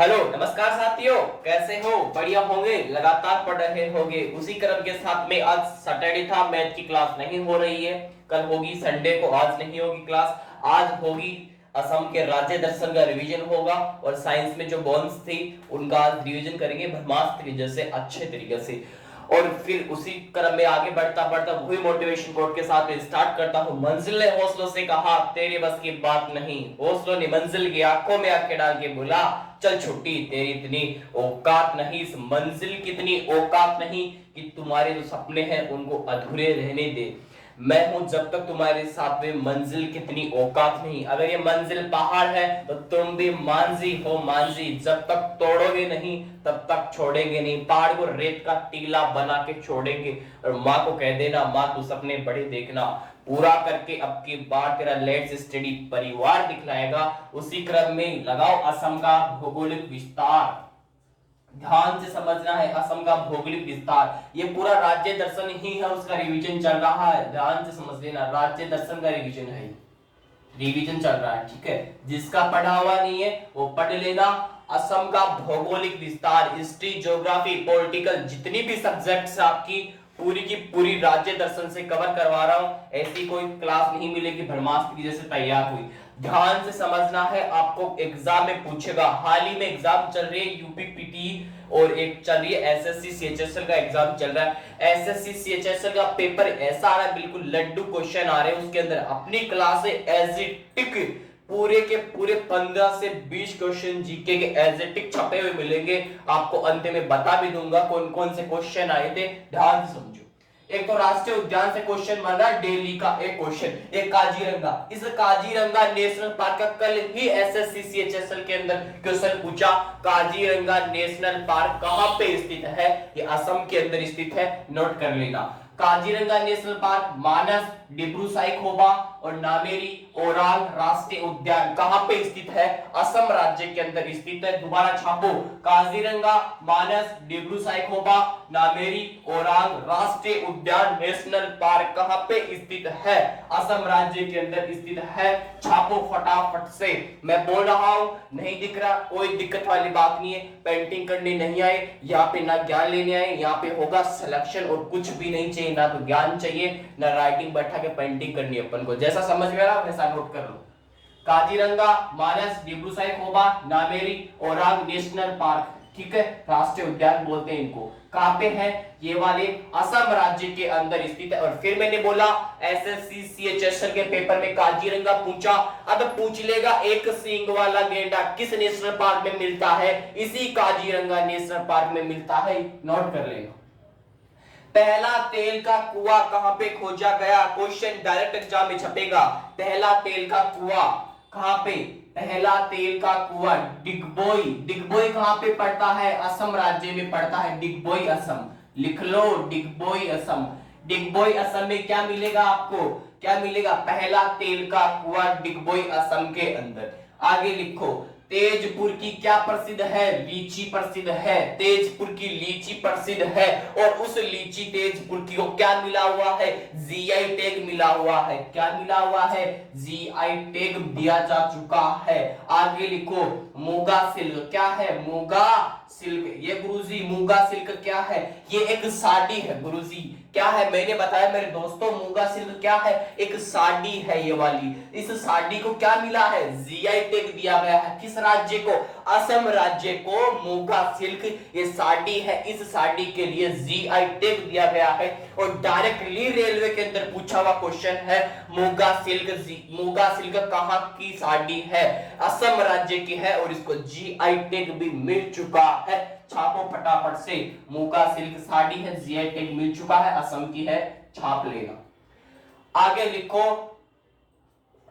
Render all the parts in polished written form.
Hello नमस्कार साथियों, कैसे हो? बढ़िया होंगे, लगातार पढ़ रहे होंगे। उसी क्रम के साथ में आज सैटरडे था, मैथ की क्लास नहीं हो रही है। कल होगी, संडे को। आज नहीं होगी क्लास। आज होगी असम के राज्य दर्शन का रिवीजन होगा और साइंस में जो बॉन्स थी उनका आज रिवीजन करेंगे ब्रह्मास्त्र की जैसे अच्छे तरीके से। और फिर उसी क्रम में आगे बढ़ता बढ़ता वही मोटिवेशन कोट के साथ स्टार्ट करता हूं। मंजिल ने हौसलों से कहा तेरे बस की बात नहीं, हौसलों ने मंजिल की आंखों में आंखें डाल के बोला चल छुट्टी, तेरी इतनी औकात नहीं, इस मंजिल की इतनी औकात नहीं कि तुम्हारे जो सपने हैं उनको अधूरे रहने दे। मैं हूं जब तक तुम्हारे साथ में, मंजिल कितनी औकात नहीं। अगर ये मंजिल पहाड़ है तो तुम भी मांझी हो मांझी, जब तक तोड़ोगे नहीं तब तक छोड़ेंगे नहीं। पहाड़ को रेत का टीला बना के छोड़ेंगे। और माँ को कह देना, माँ तू सपने बड़े देखना, पूरा करके अब की बार तेरा लेट्स स्टडी परिवार दिखलाएगा। उसी क्रम में लगाओ असम का भौगोलिक विस्तार। ध्यान से समझना है असम का भौगोलिक विस्तार। ये पूरा राज्य दर्शन ही है, उसका रिवीजन चल रहा है। ध्यान से समझ लेना, राज्य दर्शन का रिवीजन है, रिवीजन चल रहा है। ठीक है, जिसका पढ़ा हुआ नहीं है वो पढ़ लेना। असम का भौगोलिक विस्तार, हिस्ट्री, ज्योग्राफी, पॉलिटिकल, जितनी भी सब्जेक्ट्स आपकी पूरी की पूरी राज्य दर्शन से कवर करवा रहा हूं। ऐसी कोई क्लास नहीं मिलेगी ब्रह्मास्त्र की जैसे तैयार हुई। ध्यान से समझना है, आपको एग्जाम में पूछेगा। हाल ही में एग्जाम चल रही है यूपीपीटी और एक चल रही है एसएससी सीएचएसएल का एग्जाम चल रहा है। एसएससी सीएचएसएल का पेपर ऐसा आ रहा है, बिल्कुल लड्डू क्वेश्चन आ रहे हैं उसके अंदर। अपनी क्लास से एज इट टिक पूरे के पूरे 15 से 20 क्वेश्चन जीके के एज इट टिक छपे हुए मिलेंगे। आपको अंत में बता भी दूंगा कौन कौन से क्वेश्चन आए थे। ध्यान से समझो। एक तो राष्ट्रीय उद्यान से क्वेश्चन बन रहा है, दिल्ली का एक क्वेश्चन। एक काजीरंगा, इस काजीरंगा नेशनल पार्क का कल ही एसएससी सीएचएसएल के अंदर क्वेश्चन पूछा। काजीरंगा नेशनल पार्क कहां पे स्थित है? ये असम के अंदर स्थित है, नोट कर लेना। काजीरंगा नेशनल पार्क मानस, डिब्रू साइखोवा और नामेरी ओरांग राष्ट्रीय उद्यान कहां पे स्थित है? असम राज्य के अंदर स्थित है। दोबारा छापो, काजीरंगा, मानस, डिब्रू साइखोवा, नामेरी ओरांग राष्ट्रीय उद्यान नेशनल पार्क कहां पे स्थित है? असम राज्य के अंदर स्थित है। छापो फटाफट से। मैं बोल रहा हूं, नहीं दिख रहा, कोई दिक्कत वाली बात नहीं है। पेंटिंग करने नहीं आए यहाँ पे, ना ज्ञान लेने आए यहाँ पे, होगा सिलेक्शन और कुछ भी नहीं चाहिए। ना तो ज्ञान चाहिए ना राइटिंग बैठा के पेंटिंग करनी है अपन को। जैसा समझ में आ रहा वैसा नोट कर लो। काजीरंगा, मानस, डिब्रू साइखोवा, नामेरी ओरांग नेशनल पार्क, ठीक है, राष्ट्रीय उद्यान बोलते हैं इनको। कहां पे है? ये वाले असम राज्य के अंदर स्थित है। और फिर मैंने बोला एसएससी सीएचएसएल के पेपर में काजीरंगा पूछा, अब पूछ लेगा एक सींग वाला गेंडा किस नेशनल पार्क में मिलता है? इसी काजीरंगा नेशनल पार्क में मिलता है, नोट कर लेना। पहला तेल का कुआं कहां पे खोजा गया? क्वेश्चन डायरेक्ट एग्जाम में छपेगा। पहला तेल का कुआं कहां पे? पहला तेल का कुआं डिगबोई। डिगबोई कहां पे पड़ता है? असम राज्य में पड़ता है। डिगबोई असम, लिख लो डिगबोई असम। डिगबोई असम में क्या मिलेगा आपको? क्या मिलेगा? पहला तेल का कुआं डिगबोई असम के अंदर। आगे लिखो, तेजपुर की क्या प्रसिद्ध है? लीची प्रसिद्ध है। तेजपुर की लीची प्रसिद्ध है और उस लीची तेजपुर की को क्या मिला हुआ है? जीआई टैग मिला हुआ है। क्या मिला हुआ है? जीआई टैग दिया जा चुका है। आगे लिखो, मूंगा सिल्क क्या है? मूंगा सिल्क, ये गुरुजी मूंगा सिल्क क्या है? ये एक साड़ी है गुरुजी। क्या है? मैंने बताया मेरे दोस्तों, मूंगा सिल्क क्या है? एक साड़ी है ये वाली। इस साड़ी को क्या मिला है? जीआई टैग दिया गया है। किस राज्य को? असम राज्य को मूंगा सिल्क ये साड़ी है। इस साड़ी के लिए जीआई टैग दिया गया है। और डायरेक्टली रेलवे के अंदर पूछा हुआ क्वेश्चन है, मूंगा सिल्क कहां की साड़ी है? असम राज्य की है और इसको जीआई टैग भी मिल चुका है। छापो फटाफट से, मूंगा सिल्क साड़ी है, जीआई टैग मिल चुका है, असम की है, छाप लेना। आगे लिखो,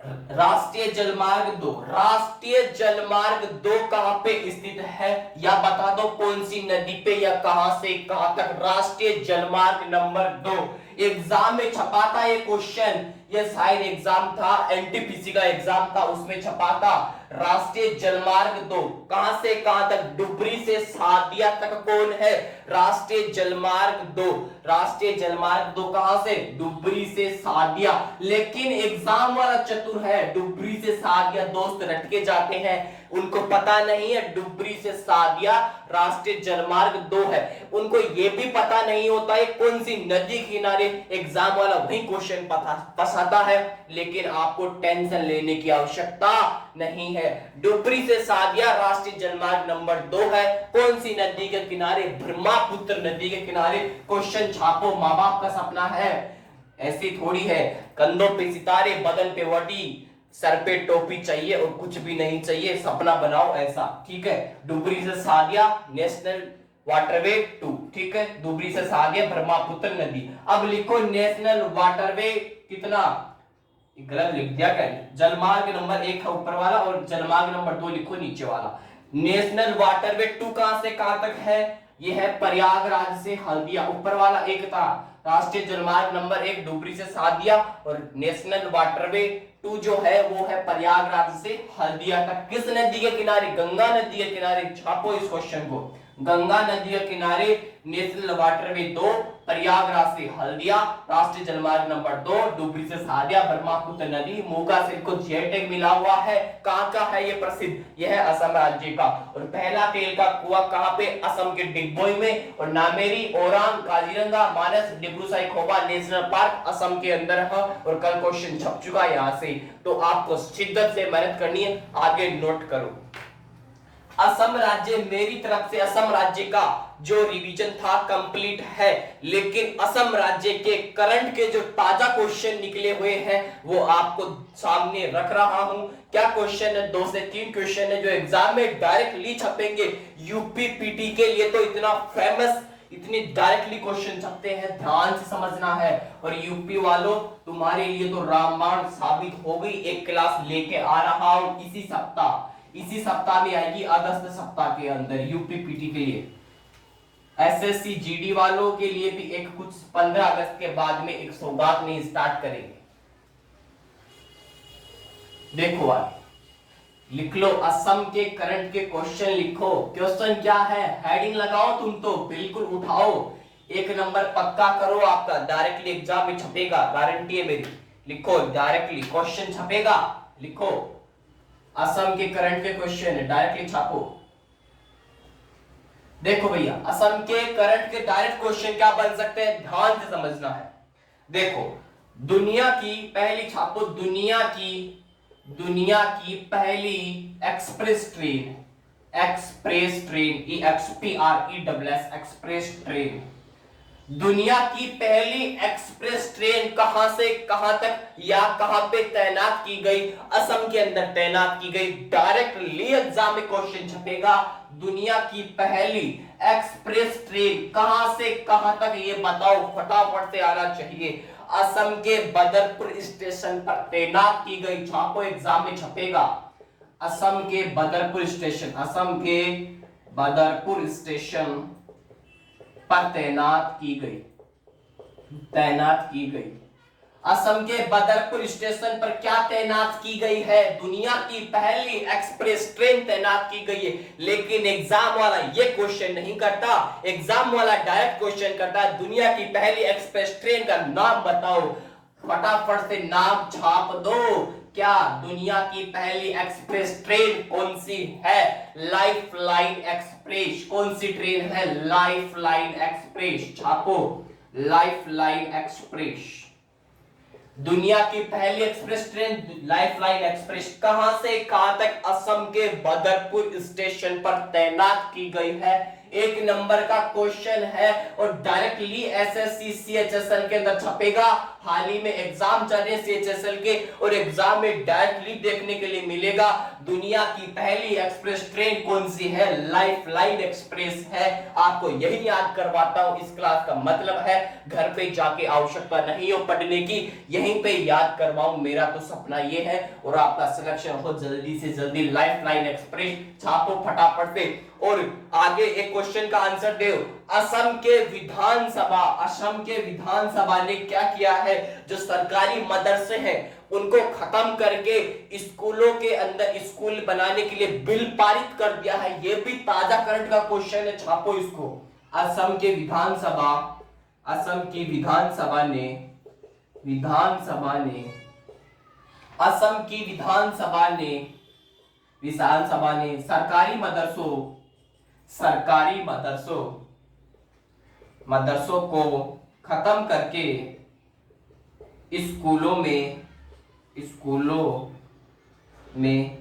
राष्ट्रीय जलमार्ग 2। राष्ट्रीय जलमार्ग 2 कहां पे स्थित है? या बता दो कौन सी नदी पे या कहां से कहां तक? राष्ट्रीय जलमार्ग नंबर 2 एग्जाम में छपा था ये क्वेश्चन। ये शायद एग्जाम था, एनटीपीसी का एग्जाम था, उसमें छपा था। राष्ट्रीय जलमार्ग 2 कहां से कहां तक, डुबरी से सादिया तक कौन है, राष्ट्रीय जलमार्ग 2, राष्ट्रीय जलमार्ग 2 कहां से, डुबरी से सादिया। लेकिन एग्जाम वाला चतुर है, डुबरी से सादिया दोस्त रटके जाते हैं, उनको पता नहीं है डुबरी से सादिया राष्ट्रीय जलमार्ग 2 है, उनको यह भी पता नहीं होता है कौन सी नदी किनारे, एग्जाम वाला वही क्वेश्चन फंसाता है। लेकिन आपको टेंशन लेने की आवश्यकता नहीं है, डुबरी से सादिया राष्ट्रीय जलमार्ग नंबर 2 है, कौन सी नदी के किनारे, ब्रह्मपुत्र नदी के किनारे। क्वेश्चन छापो, माँ बाप का सपना है, ऐसी थोड़ी है कंधों पे सितारे बदन पे वटी, सर पे टोपी चाहिए और कुछ भी नहीं चाहिए, सपना बनाओ ऐसा, ठीक है। डुबरी से सादिया नेशनल वाटरवे 2, ठीक है, डुबरी से सादिया ब्रह्मपुत्र नदी। अब लिखो नेशनल वाटरवे कितना, गलत लिख दिया क्या, जलमार्ग नंबर 1 है ऊपर वाला और जलमार्ग नंबर 2 लिखो नीचे वाला। नेशनल वाटरवे 2 कहां से कहां तक है, यह है प्रयागराज से हल्दिया, ऊपर वाला एक था राष्ट्रीय जलमार्ग नंबर 1 डुबरी से सादिया, और नेशनल वाटरवे 2 जो है वो है प्रयागराज से हल्दिया तक। किस नदी के किनारे, गंगा नदी के किनारे, छापो इस क्वेश्चन को, गंगा नदी के किनारे नेशनल वाटरवे 2 प्रयागराज से हल्दिया, राष्ट्रीय जलमार्ग नंबर 2 डुबरी से सादिया, ब्रह्मपुत्र नदी। मूका से को जीआई टैग मिला हुआ है, कहां का है ये प्रसिद्ध, यह है असम राज्य का। और पहला तेल का कुआं कहां पे, असम के डिगबोई में, और नामेरी, ओरांग, काजीरंगा, मानस, डिब्रू साइखोवा नेशनल पार्क असम के अंदर है। और कल क्वेश्चन छप चुका है यहां से, तो आपको शिद्दत से मेहनत करनी है, आगे नोट करो। असम राज्य, मेरी तरफ से असम राज्य का जो रिवीजन था कंप्लीट है, लेकिन असम राज्य के करंट के जो ताजा क्वेश्चन निकले हुए हैं वो आपको सामने रख रहा हूं। क्या क्वेश्चन है, 2 से 3 क्वेश्चन है जो एग्जाम में डायरेक्टली छपेंगे। यूपी पीटी के लिए तो इतना फेमस, इतने डायरेक्टली क्वेश्चन छपते हैं, ध्यान से समझना है। और यूपी वालों तुम्हारे लिए तो रामबाण साबित हो गई, एक क्लास लेके आ रहा हूं इसी सप्ताह में आएगी, अगस्त सप्ताह के अंदर यूपी पीटी के लिए। एसएससी जीडी वालों के लिए भी एक कुछ 15 अगस्त के बाद में एक सौगात नहीं स्टार्ट करेंगे। देखो आगे लिख लो, असम के करंट के क्वेश्चन लिखो। क्वेश्चन क्या है, हेडिंग लगाओ, तुम तो बिल्कुल उठाओ, 1 नंबर पक्का करो, आपका डायरेक्टली एग्जाम में छपेगा, गारंटी है मेरी। लिखो डायरेक्टली क्वेश्चन छपेगा, लिखो असम के करंट के क्वेश्चन है, डायरेक्टली छापो। देखो भैया, असम के करंट के डायरेक्ट क्वेश्चन क्या बन सकते हैं, ध्यान से समझना है। देखो, दुनिया की पहली, छापो, दुनिया की पहली एक्सप्रेस ट्रेन, एक्सप्रेस ट्रेन, दुनिया की पहली एक्सप्रेस ट्रेन कहां से कहां तक या कहां पे तैनात की गई, असम के अंदर तैनात की गई। डायरेक्टली एग्जाम में क्वेश्चन छपेगा, दुनिया की पहली एक्सप्रेस ट्रेन कहां से कहां तक, ये बताओ, फटाफट से आना चाहिए। असम के बदरपुर स्टेशन पर तैनात की गई, छापो, एग्जाम में छपेगा। असम के बदरपुर स्टेशन, असम के बदरपुर स्टेशन पर तैनात की गई। असम के बदरपुर स्टेशन पर क्या तैनात की गई है, दुनिया की पहली एक्सप्रेस ट्रेन तैनात की गई है। लेकिन एग्जाम वाला ये क्वेश्चन नहीं करता, एग्जाम वाला डायरेक्ट क्वेश्चन करता है, दुनिया की पहली एक्सप्रेस ट्रेन का नाम बताओ, फटाफट से नाम छाप दो। क्या दुनिया की पहली एक्सप्रेस ट्रेन कौन सी है, लाइफ लाइन एक्सप्रेस। कौन सी ट्रेन है, लाइफ लाइन एक्सप्रेस, छापो, लाइफ लाइन एक्सप्रेस। दुनिया की पहली express train life line express कहां से कहां तक, असम के बदरपुर स्टेशन पर तैनात की गई है। 1 नंबर का क्वेश्चन है और डायरेक्टली एसएससी सीएचएसएल के अंदर छपेगा। हाल ही में एग्जाम चल रहे हैं सीएचएसएल के, और एग्जाम में डायरेक्टली देखने के लिए मिलेगा, दुनिया की पहली एक्सप्रेस ट्रेन कौन सी है, लाइफ लाइन एक्सप्रेस है। आपको यही याद करवाता हूं, इस क्लास का मतलब है घर पे जाके आवश्यकता नहीं हो पढ़ने की, यहीं पे याद करवाऊं, मेरा तो सपना ये है। और आपका सिलेक्शन हो जल्दी से जल्दी, लाइफ लाइन एक्सप्रेस छापो फटाफट से। और आगे एक क्वेश्चन का आंसर दो। असम के विधानसभा ने क्या किया है, जो सरकारी मदरसे हैं उनको खत्म करके स्कूलों के अंदर स्कूल बनाने के लिए बिल पारित कर दिया है। ये भी ताजा करंट का क्वेश्चन है, छापो इसको। असम के विधानसभा असम की विधानसभा ने असम की विधानसभा ने सरकारी मदरसों को खत्म करके स्कूलों में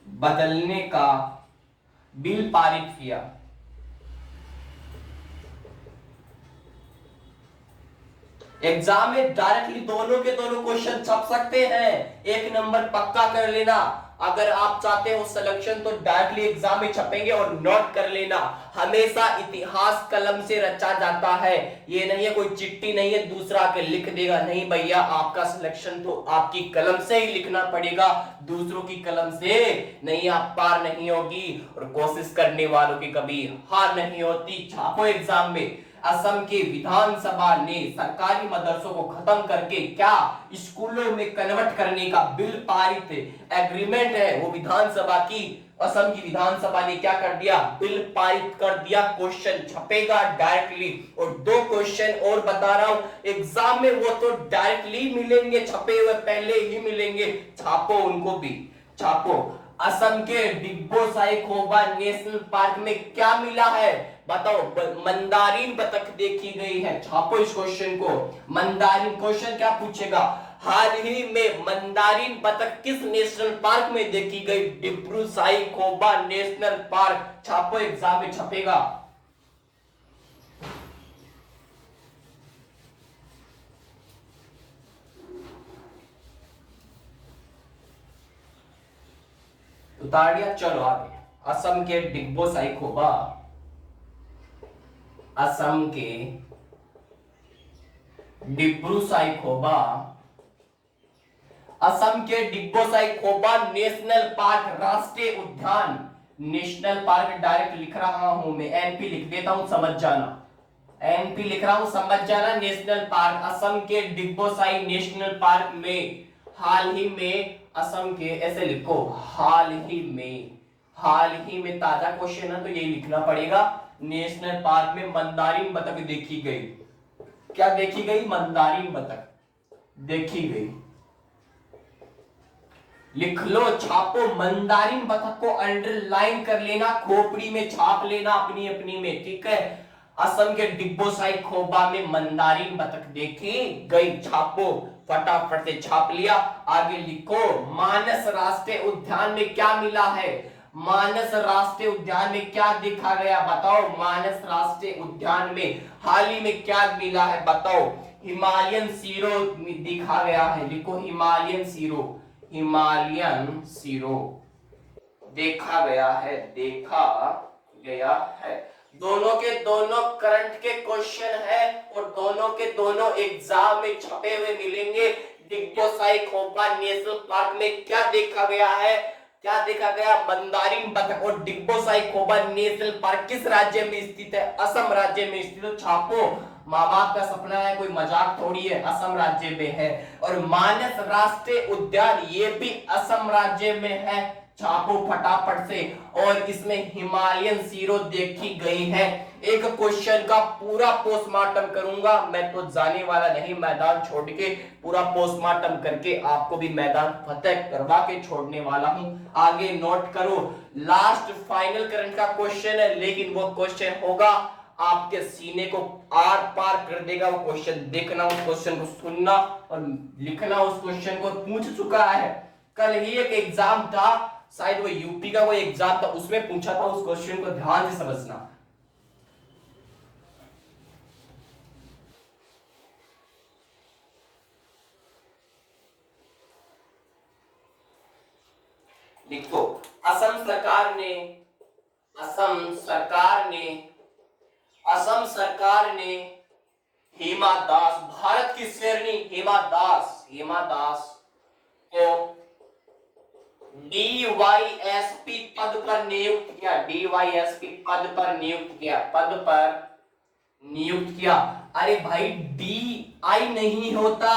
बदलने का बिल पारित किया। एग्जाम में डायरेक्टली दोनों के दोनों क्वेश्चन छप सकते हैं, एक नंबर पक्का कर लेना। अगर आप चाहते हो सिलेक्शन तो डायरेक्टली एग्जाम में छपेंगे, और नोट कर लेना हमेशा इतिहास कलम से रचा जाता है। ये नहीं है कोई चिट्ठी नहीं है दूसरा के लिख देगा, नहीं भैया, आपका सिलेक्शन तो आपकी कलम से ही लिखना पड़ेगा, दूसरों की कलम से नहीं, आप पार नहीं होगी। और कोशिश करने वालों की कभी हार नहीं होती। छापो एग्जाम में। असम के विधानसभा ने सरकारी मदरसों को खत्म करके क्या स्कूलों में कन्वर्ट करने का बिल पारित एग्रीमेंट है वो विधानसभा की, असम की विधानसभा ने क्या कर दिया, बिल पारित कर दिया। क्वेश्चन छपेगा डायरेक्टली। और दो क्वेश्चन और बता रहा हूं एग्जाम में, वो तो डायरेक्टली मिलेंगे, छपे हुए पहले ही मिलेंगे, छापो उनको भी, छापो। असम के डिब्बोसाई खोबा नेशनल पार्क में क्या मिला है, बताओ। मंदारिन बतख देखी गई है, छापो इस क्वेश्चन को। मंदारिन क्वेश्चन क्या पूछेगा, हाल ही में मंदारिन बतख किस नेशनल पार्क में देखी गई, डिब्रू साई खोबा नेशनल पार्क, छापो एग्जाम में छपेगा। उतार दिया, चलो आगे। असम के डिब्बोसाई खोबा, असम के डिब्रूसाई खोबा, असम के डिब्बोसाई खोबा नेशनल पार्क राष्ट्रीय उद्यान, नेशनल पार्क डायरेक्ट लिख रहा हूं मैं, एनपी लिख देता हूं, समझ जाना, एनपी लिख रहा हूं, समझ जाना। नेशनल पार्क, असम के डिब्बोसाई नेशनल पार्क में हाल ही में, असम के ऐसे लिखो, हाल ही में ताजा क्वेश्चन है तो यही लिखना पड़ेगा। नेशनल पार्क में मंदारिन बतख देखी गई, क्या देखी गई, मंदारिन बतख देखी गई, लिख लो, छापो। मंदारिन बतख को अंडरलाइन कर लेना, खोपड़ी में छाप लेना अपनी अपनी में, ठीक है। असम के डिब्बोसाई खोबा में मंदारिन बतख देखी गई, छापो, फटाफट से छाप लिया। आगे लिखो, मानस राष्ट्रीय उद्यान में क्या मिला है, मानस राष्ट्रीय उद्यान में क्या देखा गया, बताओ। मानस राष्ट्रीय उद्यान में हाल ही में क्या मिला है, बताओ। हिमालयन सीरो दिखा गया है, लिखो, हिमालयन सीरो देखा गया है। दोनों के दोनों करंट के क्वेश्चन है, और दोनों के दोनों एग्जाम में छपे हुए मिलेंगे। डिब्बोसाई खोबा नेशनल पार्क में क्या देखा गया है, क्या देखा गया, मंदारिन बतख। और डिब्बोसाई खोबा नेशनल पार्क किस राज्य में स्थित है, असम राज्य में स्थित है, छापो। माँ बाप का सपना है, कोई मजाक थोड़ी है, असम राज्य में है। और मानस राष्ट्रीय उद्यान ये भी असम राज्य में है, छापो फटाफट से। और इसमें हिमालयन सीरो देखी गई है। एक क्वेश्चन का पूरा पोस्टमार्टम करूंगा मैं, तो जाने वाला नहीं मैदान छोड़ के, पूरा पोस्टमार्टम करके आपको भी मैदान फतेह करवा के छोड़ने वाला हूं। आगे नोट करो, लास्ट फाइनल करंट का क्वेश्चन है, लेकिन वो क्वेश्चन होगा आपके सीने को आर पार कर देगा। वो क्वेश्चन देखना, उस क्वेश्चन को सुनना और लिखना। उस क्वेश्चन को पूछ चुका है, कल ही एक एग्जाम था, शायद वो यूपी का कोई एग्जाम था, उसमें पूछा था। उस क्वेश्चन को ध्यान से समझना। लिखो, असम सरकार ने हेमा दास, भारत की शेरनी हेमा दास को DYSP पद पर नियुक्त किया, DYSP पद पर नियुक्त किया, पद पर नियुक्त किया। अरे भाई DI नहीं होता,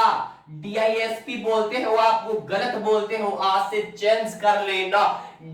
DISP बोलते हो आप, वो गलत बोलते हो, आज से चेंज कर लेना।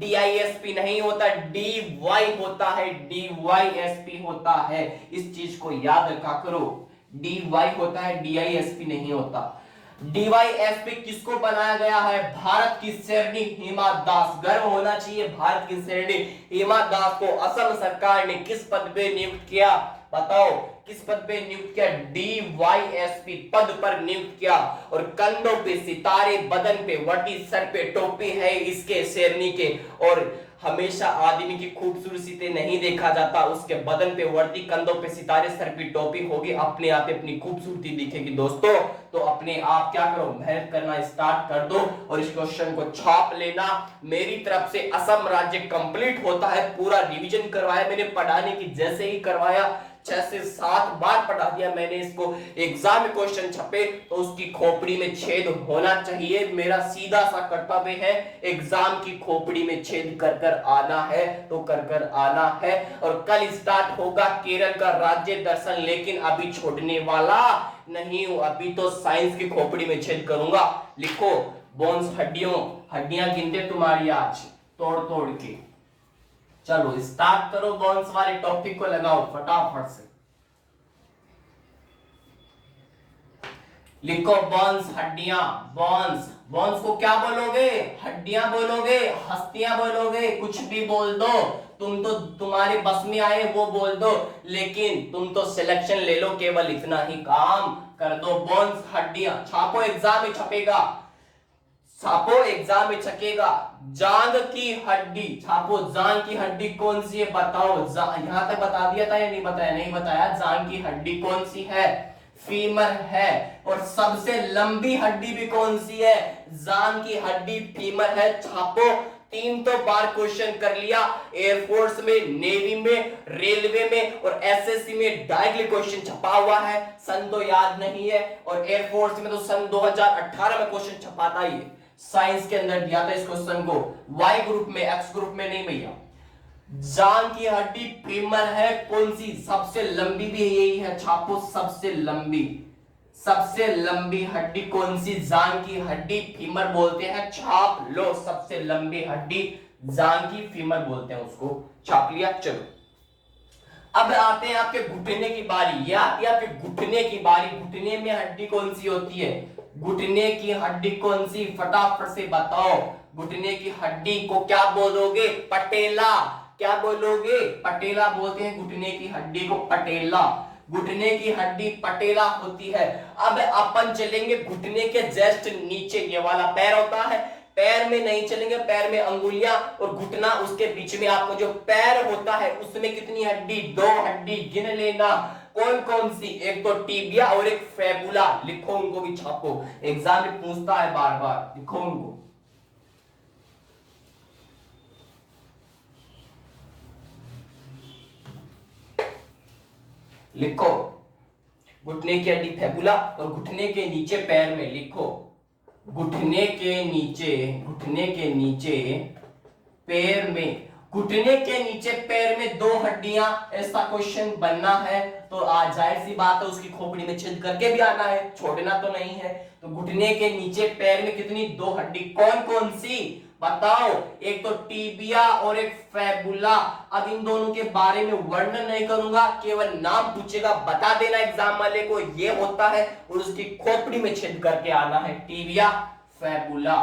DISP नहीं होता, DY होता है, DYSP होता है, इस चीज को याद रखा करो। DY होता है, DISP नहीं होता। DYSP किसको बनाया गया है? भारत की शेरनी हिमा दास। गर्व होना चाहिए भारत की शेरनी हिमा दास को असम सरकार ने किस पद पे नियुक्त किया? बताओ किस पद पे नियुक्त किया? DYSP पद पर नियुक्त किया। और कंधों पे सितारे, बदन पे वटी, सर पे टोपी है इसके शेरनी के। और हमेशा आदमी की खूबसूरती से नहीं देखा जाता, उसके बदन पे वर्दी, कंधों पे सितारे, सर पे टोपी होगी, अपने आप अपनी खूबसूरती दिखेगी दोस्तों। तो अपने आप क्या करो, मेहनत करना स्टार्ट कर दो और इस क्वेश्चन को छाप लेना। मेरी तरफ से असम राज्य कंप्लीट होता है, पूरा रिवीजन करवाया मैंने, पढ़ाने की जैसे ही करवाया 6 से 7 बार पढ़ा दिया मैंने इसको। एग्जाम में क्वेश्चन छपे तो उसकी खोपड़ी में छेद होना चाहिए, मेरा सीधा सा कर्तव्य है। एग्जाम की खोपड़ी में छेद कर कर आना है तो कर कर आना है। और कल स्टार्ट होगा केरल का राज्य दर्शन, लेकिन अभी छोड़ने वाला नहीं हूं, अभी तो साइंस की खोपड़ी में छेद करूंगा। लिखो बोन्स, हड्डियां गिनते तुम्हारी आज तोड़ तोड़ के। चलो स्टार्ट करो, बोन्स वाले टॉपिक को लगाओ फटाफट से। लिखो बोन्स, हड्डियां, बोन्स। बोन्स को क्या बोलोगे? हड्डियां बोलोगे, हस्तियां बोलोगे, कुछ भी बोल दो। तुम तो तुम्हारे बस में आए वो बोल दो, लेकिन तुम तो सिलेक्शन ले लो, केवल इतना ही काम कर दो। बोन्स, हड्डियां छापो, एग्जाम में छपेगा, छापो एग्जाम में छकेगा। जांग की हड्डी छापो, जांग की हड्डी कौन सी है बताओ। यहां तक बता दिया था या नहीं बताया? नहीं बताया। जांग की हड्डी कौन सी है? फीमर है। और सबसे लंबी हड्डी भी कौन सी है? जांग की हड्डी फीमर है। छापो, 3 तो बार क्वेश्चन कर लिया, एयरफोर्स में, नेवी में, रेलवे में और एसएससी में डायरेक्टली क्वेश्चन छपा हुआ है। सन तो याद नहीं है, और एयरफोर्स में तो सन 2018 में क्वेश्चन छपा था, ये साइंस के अंदर दिया था इस क्वेश्चन को, वाई ग्रुप में, एक्स ग्रुप में नहीं भैया। जांग की हड्डी फीमर है, कौन सी? सबसे लंबी भी यही है, छापो सबसे लंबी, सबसे लंबी हड्डी कौन सी? जांग की हड्डी फीमर बोलते हैं, छाप लो, सबसे लंबी हड्डी जांग की फीमर बोलते हैं उसको, छाप लिया। चलो अब आते हैं आपके घुटने की बारी, ये आती है आपके घुटने की बारी। घुटने में हड्डी कौन सी होती है? घुटने की हड्डी कौन सी? फटाफट से बताओ। घुटने की हड्डी को क्या बोलोगे? पटेला। क्या बोलोगे? पटेला बोलते हैं घुटने की हड्डी को, पटेला। घुटने की हड्डी पटेला होती है। अब अपन चलेंगे घुटने के जस्ट नीचे, ये वाला पैर होता है, पैर में नहीं चलेंगे, पैर में अंगुलियां और घुटना, उसके बीच में आपको जो पैर होता है उसमें कितनी हड्डी? 2 हड्डी, गिन लेना। कौन कौन सी? एक तो टीबिया और एक फेबुला। लिखो, उनको भी छापो, एग्जाम में पूछता है बार बार, लिखो उनको। लिखो घुटने की हड्डी फेबुला, और घुटने के नीचे पैर में लिखो, घुटने के नीचे, घुटने के नीचे पैर में, घुटने के नीचे पैर में 2 हड्डियां, ऐसा क्वेश्चन बनना है तो जाहिर सी बात है उसकी खोपड़ी में छेद करके भी आना है, छोड़ना तो नहीं है। तो घुटने के नीचे पैर में कितनी? 2 हड्डी, कौन कौन सी बताओ? एक तो टीबिया और एक फेबुला। अब इन दोनों के बारे में वर्णन नहीं करूंगा, केवल नाम पूछेगा, बता देना एग्जाम वाले को ये होता है, और उसकी खोपड़ी में छेद करके आना है। टीबिया फेबुला,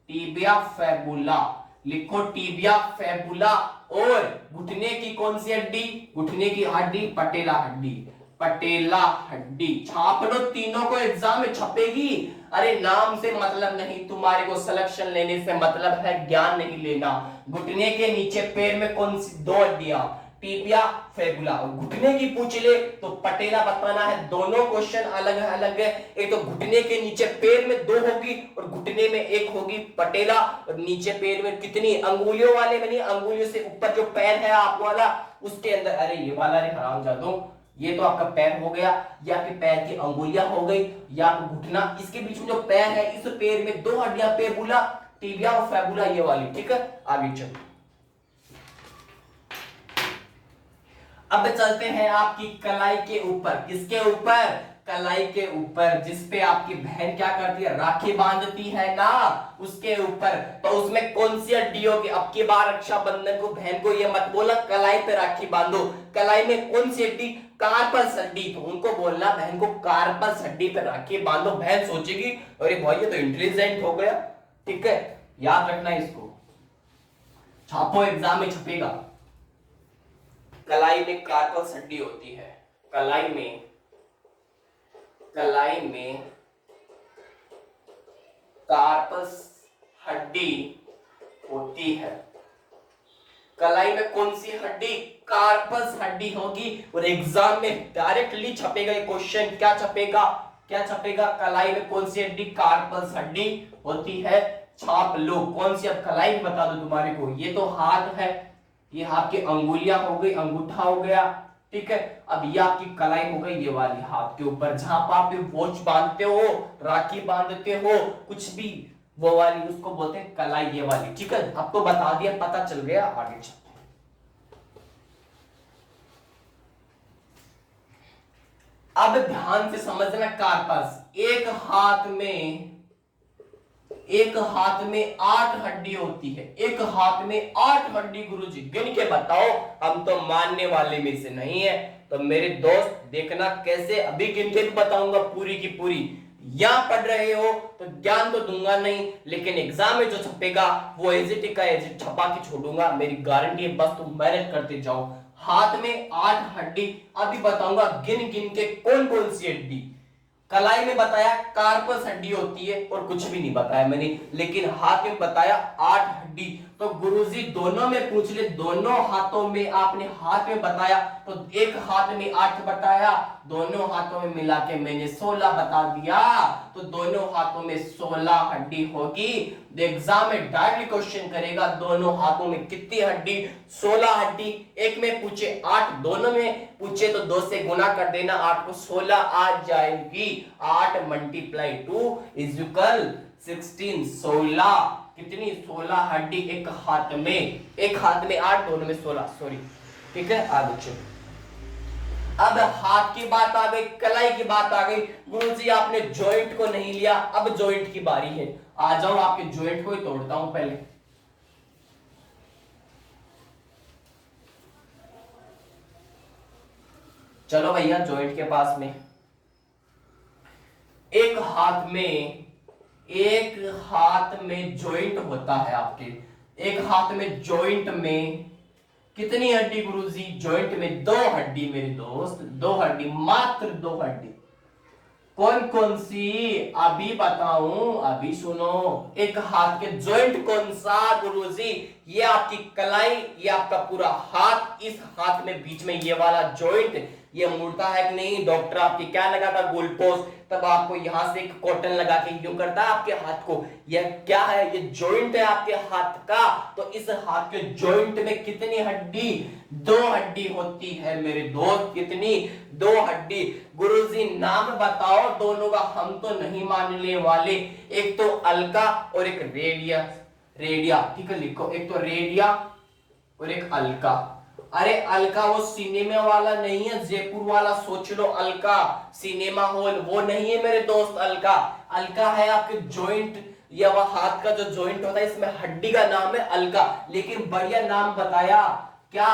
टीबिया फेबुला, लिखो टीबिया फेबुला। और घुटने की कौन सी हड्डी? घुटने की हड्डी पटेला हड्डी, पटेला हड्डी। छाप लो, तीनों को एग्जाम में छपेगी। अरे नाम से मतलब नहीं, तुम्हारे को सिलेक्शन लेने से मतलब है, ज्ञान नहीं लेना। घुटने के नीचे पैर में कौन सी? 2 हड्डियां, टीबिया फेबुला। और घुटने की पूछ ले तो पटेला बताना है। दोनों क्वेश्चन अलग अलग है, एक तो घुटने के नीचे पैर में 2 होगी और घुटने में 1 होगी पटेला। और नीचे पैर में कितनी? अंगुलियों वाले में नहीं, अंगुलियों से ऊपर जो पैर है आप वाला, उसके अंदर, अरे ये वाला, अरे हरामजादों, ये तो आपका पैर हो गया, या आपके पैर की अंगुलियां हो गई, या घुटना, इसके बीच में जो पैर है, इस पैर में 2 हड्डियां, फेबुला, टिबिया और फैबुला ये वाली, ठीक है। आगे चलो, अब चलते हैं आपकी कलाई के ऊपर। किसके ऊपर? कलाई के ऊपर, जिसपे आपकी बहन क्या करती है, राखी बांधती है ना, उसके ऊपर। तो उसमें कौन सी हड्डी होगी? अब की बार रक्षाबंधन को बहन को ये मत बोला कलाई पे राखी बांधो, कलाई में कौन सी हड्डी? कार्पस हड्डी। तो उनको बोलना बहन को कार्पस हड्डी पे राखी बांधो। बहन सोचेगी अरे भाई ये तो इंटेलिजेंट हो गया, ठीक है। याद रखना इसको, छापो, एग्जाम में छपेगा। कलाई में कार्पस हड्डी होती है, कलाई में कार्पस हड्डी होती है। कलाई में कौन सी हड्डी? कार्पस हड्डी होगी। और एग्जाम में डायरेक्टली छपेगा ये क्वेश्चन। क्या छपेगा? कलाई में कौन सी हड्डी? कार्पस हड्डी होती है। छाप लो कौन सी। अब कलाई बता दो तुम्हारे को, ये तो हाथ है, ये हाथ की अंगुलियां हो गई, अंगूठा हो गया, ठीक है। अब ये आपकी कलाई हो गई, ये वाली हाथ के ऊपर, जहां पर आप वॉच बांधते हो, राखी बांधते हो, कुछ भी, वो वाली उसको बोलते हैं कलाई, ये वाली, ठीक है। अब तो बता दिया, पता चल गया। आगे चलते हैं। अब ध्यान से समझना, कार्पस, एक हाथ में 8 हड्डी होती है। एक हाथ में 8 हड्डी। गुरुजी गिन के बताओ, हम तो मानने वाले में से नहीं है। तो मेरे दोस्त देखना कैसे अभी गिन के बताऊंगा पूरी की पूरी। यहां पढ़ रहे हो तो ज्ञान तो दूंगा नहीं, लेकिन एग्जाम में जो छपेगा वो एजिट का एजिट छपा के छोड़ूंगा, मेरी गारंटी है। बस तुम मेहनत करते जाओ। हाथ में 8 हड्डी, अभी बताऊंगा गिन गिन के कौन कौन सी हड्डी। कलाई में बताया कार्पस हड्डी होती है, और कुछ भी नहीं बताया मैंने, लेकिन हाथ में बताया 8 हड्डी। तो गुरुजी दोनों में पूछ ले, दोनों हाथों में आपने हाथ में बताया, तो एक हाथ में 8 बताया, दोनों हाथों में मिला के मैंने 16 बता दिया। तो दोनों हाथों में 16 हड्डी होगी। एग्जाम में डायरेक्ट क्वेश्चन करेगा दोनों हाथों में कितनी हड्डी? 16 हड्डी। एक में पूछे 8, दोनों में पूछे तो 2 से गुना कर देना, 8 को 16 आ जाएगी। 8 मल्टीप्लाई 2 इज इक्वल 16। 16 कितनी? 16 हड्डी एक हाथ में। एक हाथ में 8, दोनों में 16, सॉरी, ठीक है। आगे चलो, अब हाथ की बात आ गई, कलाई की बात आ गई। गुरुजी आपने जॉइंट को नहीं लिया, अब जॉइंट की बारी है। आ जाओ, आपके जॉइंट को ही तोड़ता हूं पहले। चलो भैया, जॉइंट के पास में एक हाथ में जॉइंट होता है आपके। एक हाथ में जॉइंट में कितनी हड्डी गुरुजी? जॉइंट में 2 हड्डी मेरे दोस्त, 2 हड्डी, मात्र 2 हड्डी। कौन कौन सी? अभी बताऊं, अभी सुनो। एक हाथ के जॉइंट कौन सा गुरुजी? ये आपकी कलाई, ये आपका पूरा हाथ। इस हाथ में बीच में ये वाला जॉइंट, ये मुड़ता है कि नहीं? डॉक्टर आपके क्या लगाता? गोलपोस्ट। तब आपको यहां से एक कॉटन लगा के यूं करता है आपके हाथ को। यह क्या है? ये जॉइंट है आपके हाथ का। तो इस हाथ के जॉइंट में कितनी हड्डी? 2 हड्डी होती है मेरे दोस्त। कितनी? 2 हड्डी। गुरुजी नाम बताओ दोनों का, हम तो नहीं मानने वाले। एक तो अलका और एक रेडिया, ठीक है, लिखो। एक तो रेडिया और एक अलका। अरे अलका वो सिनेमा वाला नहीं है, जयपुर वाला सोच लो। अलका सिनेमा हॉल वो नहीं है मेरे दोस्त। अलका है आपके जॉइंट, या वह हाथ का जो जॉइंट होता है, इसमें हड्डी का नाम है अलका। लेकिन बढ़िया नाम बताया क्या?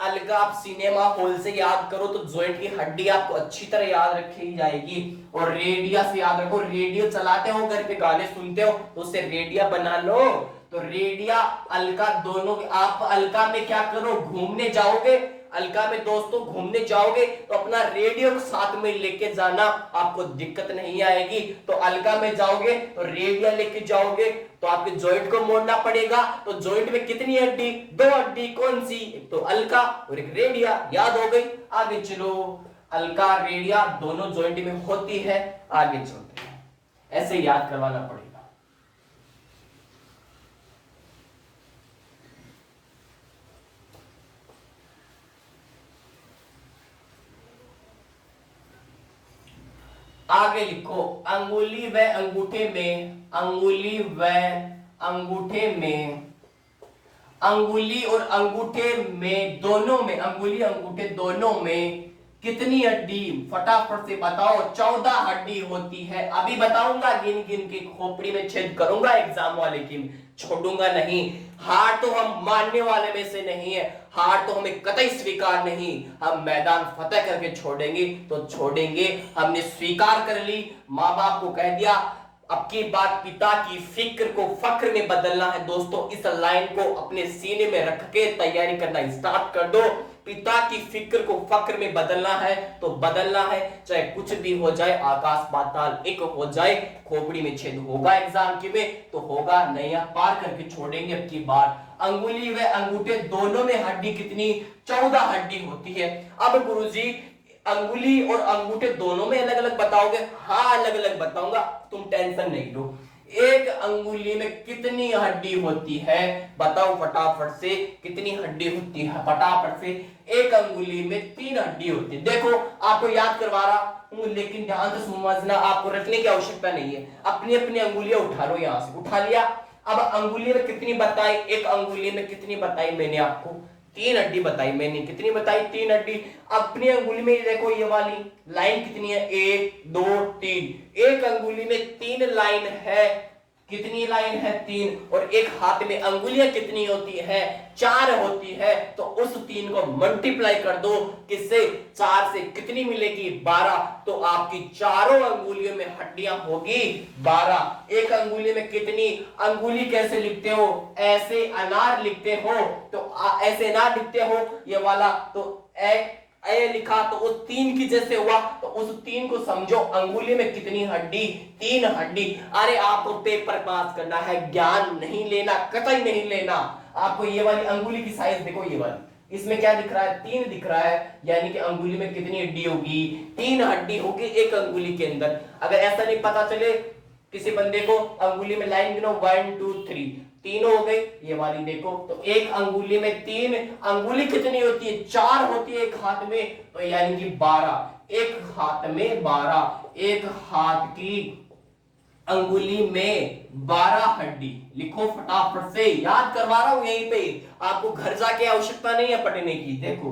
अलका। आप सिनेमा हॉल से याद करो तो जॉइंट की हड्डी आपको अच्छी तरह याद रखी जाएगी। और रेडिया से याद रखो, रेडियो चलाते हो, घर पे गाने सुनते हो, तो उससे रेडिया बना लो। तो रेडिया अलका दोनों। आप अलका में क्या करो? घूमने जाओगे, अलका में दोस्तों घूमने जाओगे तो अपना रेडियो साथ में लेके जाना, आपको दिक्कत नहीं आएगी। तो अलका में जाओगे तो रेडियो लेके जाओगे, तो आपके जॉइंट को मोड़ना पड़ेगा। तो जॉइंट में कितनी हड्डी? 2 हड्डी। कौन सी? एक तो अलका और एक रेडिया। याद हो गई? आगे चलो, अलका रेडिया दोनों जॉइंट में होती है। आगे चलते हैं, ऐसे याद करवाना पड़ेगा। आगे लिखो, अंगुली व अंगूठे में, अंगुली व अंगूठे में, अंगुली और अंगूठे में दोनों में, अंगुली अंगूठे दोनों में कितनी हड्डी, फटाफट से बताओ। 14 हड्डी होती है। अभी बताऊंगा गिन गिन के, खोपड़ी में छेद करूंगा एग्जाम वाले की, छोड़ूंगा नहीं। हार तो हम मानने वाले में से नहीं है, हार तो हमें कतई स्वीकार नहीं। हम मैदान फतेह करके छोड़ेंगे तो छोड़ेंगे। हमने स्वीकार कर ली, माँ बाप को कह दिया। अब की बात पिता की फिक्र को फक्र में बदलना है दोस्तों। इस लाइन को अपने सीने में रख के तैयारी करना स्टार्ट कर दो। पिता की फिक्र को फक्र में बदलना है तो बदलना है, चाहे कुछ भी हो जाए, आकाश पाताल एक हो जाए। खोपड़ी में छेद होगा एग्जाम के में तो होगा, नैया पार करके छोड़ेंगे अब की बार। अंगुली व अंगूठे दोनों में हड्डी कितनी, 14 हड्डी होती है। अब गुरुजी अंगुली और अंगूठे दोनों में अलग अलग बताओगे? हाँ अलग अलग बताऊंगा, तुम टेंशन नहीं लो। एक अंगुली में कितनी हड्डी होती है बताओ फटाफट से, कितनी हड्डी होती है फटाफट से। एक अंगुली में 3 हड्डी होती है। देखो आपको याद करवा रहा हूं, लेकिन ध्यान से समझना, आपको रखने की आवश्यकता नहीं है। अपनी अपनी अंगुलियां उठा लो, यहां से उठा लिया। अब अंगुली में कितनी बताई, एक अंगुली में कितनी बताई मैंने आपको, 3 हड्डी बताई मैंने। कितनी बताई, 3 हड्डी। अपनी अंगुली में देखो ये वाली लाइन कितनी है, 1 2 3। एक अंगुली में 3 लाइन है। कितनी लाइन है, 3। और एक हाथ में अंगुलियां कितनी होती है, 4 होती है। तो उस 3 को मल्टीप्लाई कर दो, किससे, 4 से कितनी मिलेगी, 12। तो आपकी चारों अंगुलियों में हड्डियां होगी 12। एक अंगुली में कितनी, अंगुली कैसे लिखते हो, ऐसे अनार लिखते हो, तो ऐसे अनार लिखते हो ये वाला, तो ए लिखा तो उस 3 की जैसे हुआ, तो उस 3 को समझो। अंगुली में कितनी हड्डी, 3 हड्डी। अरे आपको पेपर पास करना है, ज्ञान नहीं लेना, कतई नहीं लेना। आपको ये वाली अंगुली की साइज देखो, ये वाली, इसमें क्या दिख रहा है, 3 दिख रहा है, यानी कि अंगुली में कितनी हड्डी होगी, 3 हड्डी होगी एक अंगुली के अंदर। अगर ऐसा नहीं पता चले किसी बंदे को, अंगुली में लाइन गिनो 1 2 3, 3 हो गई। ये वाली देखो, तो एक अंगुली में 3, अंगुली कितनी होती है, 4 होती है एक हाथ में, तो यानी कि 12। एक हाथ में 12, एक हाथ की अंगुली में 12 हड्डी। लिखो फटाफट से, याद करवा रहा हूं यहीं पे, आपको घर जाके आवश्यकता नहीं है पढ़ने की। देखो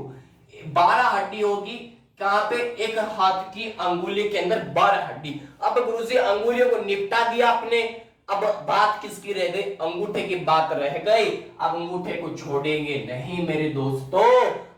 12 हड्डी होगी कहां पे, एक हाथ की अंगुली के अंदर 12 हड्डी। अब गुरुजी अंगुलियों को निपटा दिया आपने, अब बात किसकी रह गई, अंगूठे की बात रह गई। अब अंगूठे को छोड़ेंगे नहीं मेरे दोस्तों,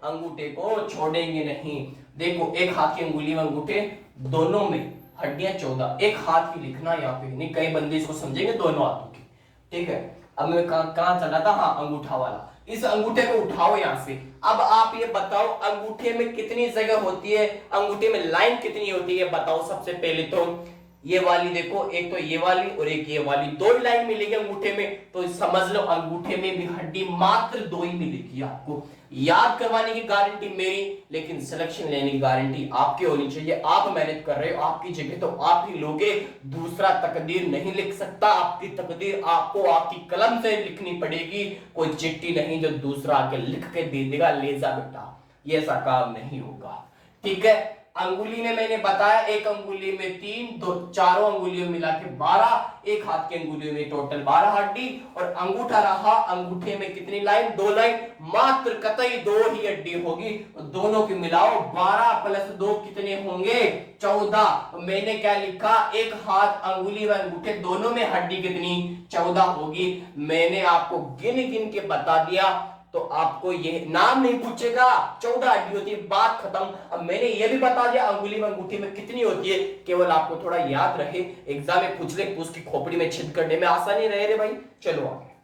अंगूठे को छोड़ेंगे नहीं। देखो एक हाथ की अंगुली में अंगूठे दोनों में हड्डियां 14, एक हाथ की लिखना यहाँ पे, नहीं कई बंदे इसको समझेंगे दोनों हाथों की, ठीक है। अब मैं कहां चला था, हाँ अंगूठा वाला। इस अंगूठे को उठाओ यहां से। अब आप ये बताओ अंगूठे में कितनी जगह होती है, अंगूठे में लाइन कितनी होती है बताओ। सबसे पहले तो ये वाली देखो, एक तो ये वाली और एक ये वाली, 2 ही लाइन मिलेगी अंगूठे में, तो समझ लो अंगूठे में भी हड्डी मात्र 2 ही मिलेगी आपको। याद करवाने की गारंटी मेरी, लेकिन सिलेक्शन लेने की गारंटी आपकी होनी चाहिए। आप मेहनत कर रहे हो, आपकी जगह तो आप ही लोगे, दूसरा तकदीर नहीं लिख सकता। आपकी तकदीर आपको आपकी कलम से लिखनी पड़ेगी, कोई चिट्ठी नहीं जो दूसरा आके लिख के दे देगा, ले जा बेटा, ये ऐसा काम नहीं होगा, ठीक है। अंगुली में मैंने बताया, एक अंगुली में 3, दो चारों अंगुलियों मिला के 12, एक हाथ की अंगुलियों में टोटल 12 हड्डी। और अंगूठा रहा, अंगूठे में कितनी लाइन, 2 लाइन, मात्र कतई 2 ही हड्डी होगी। दोनों की मिलाओ, 12 प्लस 2 कितने होंगे, 14। मैंने क्या लिखा, एक हाथ अंगुली व अंगूठे दोनों में हड्डी कितनी, 14 होगी। मैंने आपको गिन गिन के बता दिया, तो आपको ये नाम नहीं पूछेगा, 14 हड्डी होती है, बात खत्म। अब मैंने ये भी बता दिया अंगुली में अंगूठी में कितनी होती है, केवल आपको थोड़ा याद रहे, एग्जाम में पूछ ले तो उसकी खोपड़ी में छेद करने में आसानी रहे रे भाई। चलो आगे,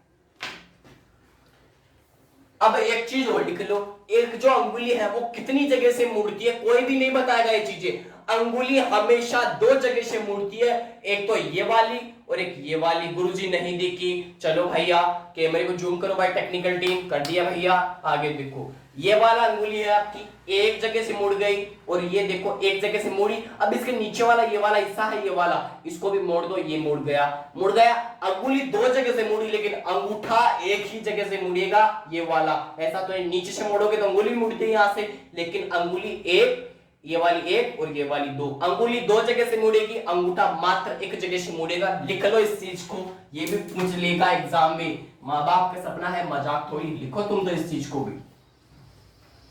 अब एक चीज और लिख लो, एक जो अंगुली है वो कितनी जगह से मुड़ती है, कोई भी नहीं बताएगा ये चीजें। अंगुली हमेशा 2 जगह से मुड़ती है, एक तो ये वाली और एक ये वाली। गुरुजी नहीं देखी, चलो भैया कैमरे को जूम करो भाई, टेक्निकल टीम कर दिया भैया। आगे देखो, ये वाला अंगुली है आपकी एक जगह से मुड़ गई, और ये देखो एक जगह से मुड़ी। अब इसके नीचे वाला ये वाला हिस्सा है, ये वाला, इसको भी मोड़ दो, ये मुड़ गया, मुड़ गया। अंगुली 2 जगह से मुड़ी, लेकिन अंगूठा एक ही जगह से मुड़ेगा, ये वाला। ऐसा तो नीचे से मोड़ोगे तो अंगुली मुड़ती है यहां से, लेकिन अंगुली एक ये वाली एक और ये वाली दो। अंगुली दो जगह से मुड़ेगी, अंगूठा मात्र एक जगह से मुड़ेगा। लिख लो इस चीज को, ये भी पूछ लेगा एग्जाम में। माँ बाप का सपना है, मजाक थोड़ी। लिखो तुम तो इस चीज को भी।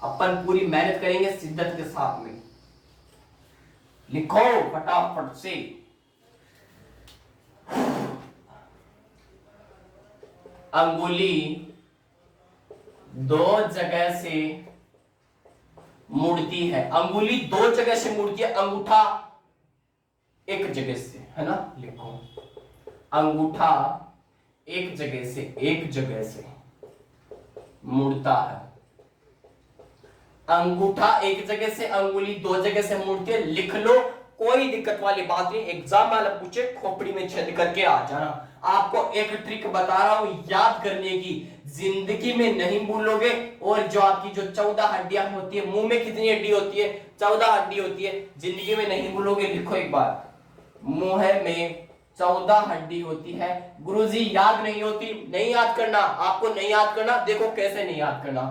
अपन पूरी मेहनत करेंगे शिद्दत के साथ में। लिखो फटाफट से। अंगुली दो जगह से मुड़ती है, अंगुली दो जगह से मुड़ती है, अंगूठा एक जगह से, है ना। लिखो अंगूठा एक जगह से मुड़ता है। अंगूठा एक जगह से, अंगुली दो जगह से मुड़ती है। लिख लो, कोई दिक्कत वाली बात नहीं। एग्जाम वाला पूछे खोपड़ी में छेद करके आ जाना। आपको एक ट्रिक बता रहा हूं याद करने की, जिंदगी में नहीं भूलोगे। और जो आपकी जो 14 हड्डियां होती है, मुंह में कितनी हड्डी होती है? 14 हड्डी होती है, जिंदगी में नहीं भूलोगे। लिखो एक बार, मुंह में 14 हड्डी होती है। गुरुजी याद नहीं होती, नहीं याद करना, आपको नहीं याद करना। देखो कैसे नहीं याद करना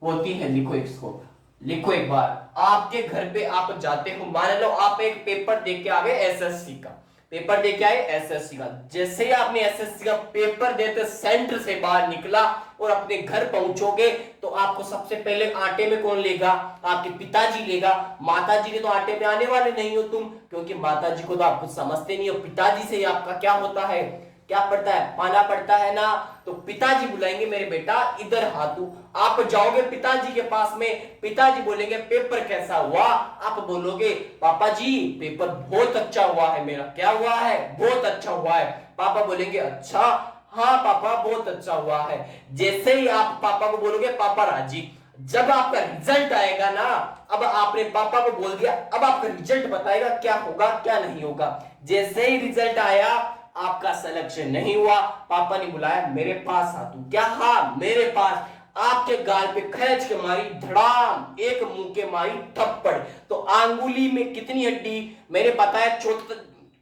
होती है, लिखो इसको। लिखो एक बार, आपके घर पे आप जाते हो, मान लो आप एक पेपर दे के आ गए एसएससी का, पेपर दे के आए एसएससी का। जैसे ही आपने एसएससी का पेपर देते सेंटर से बाहर निकला और अपने घर पहुंचोगे, तो आपको सबसे पहले आटे में कौन लेगा? आपके पिताजी लेगा। माताजी के तो आटे में आने वाले नहीं हो तुम, क्योंकि माताजी को तो आप कुछ समझते नहीं हो। पिताजी से आपका क्या होता है, क्या पड़ता है? पाना पड़ता है ना। तो पिताजी बुलाएंगे, मेरे बेटा इधर हाथू। आप जाओगे पिताजी के पास में, पिताजी बोलेंगे पेपर कैसा हुआ? आप बोलोगे पापा जी पेपर बहुत अच्छा हुआ है मेरा। क्या हुआ है? बहुत अच्छा हुआ है। पापा बोलेंगे अच्छा, हाँ पापा बहुत अच्छा हुआ है। जैसे ही आप पापा को बोलोगे पापा राजी, जब आपका रिजल्ट आएगा ना, अब आपने पापा को बोल दिया, अब आपका रिजल्ट बताएगा क्या होगा क्या नहीं होगा। जैसे ही रिजल्ट आया, आपका सिलेक्शन नहीं हुआ, पापा ने बुलाया मेरे पास आ तू। क्या? हाँ मेरे पास। आपके गाल पे खींच के मारी धड़ाम, एक मुंह के मारी थप्पड़। तो अंगुली में कितनी हड्डी मैंने बताया?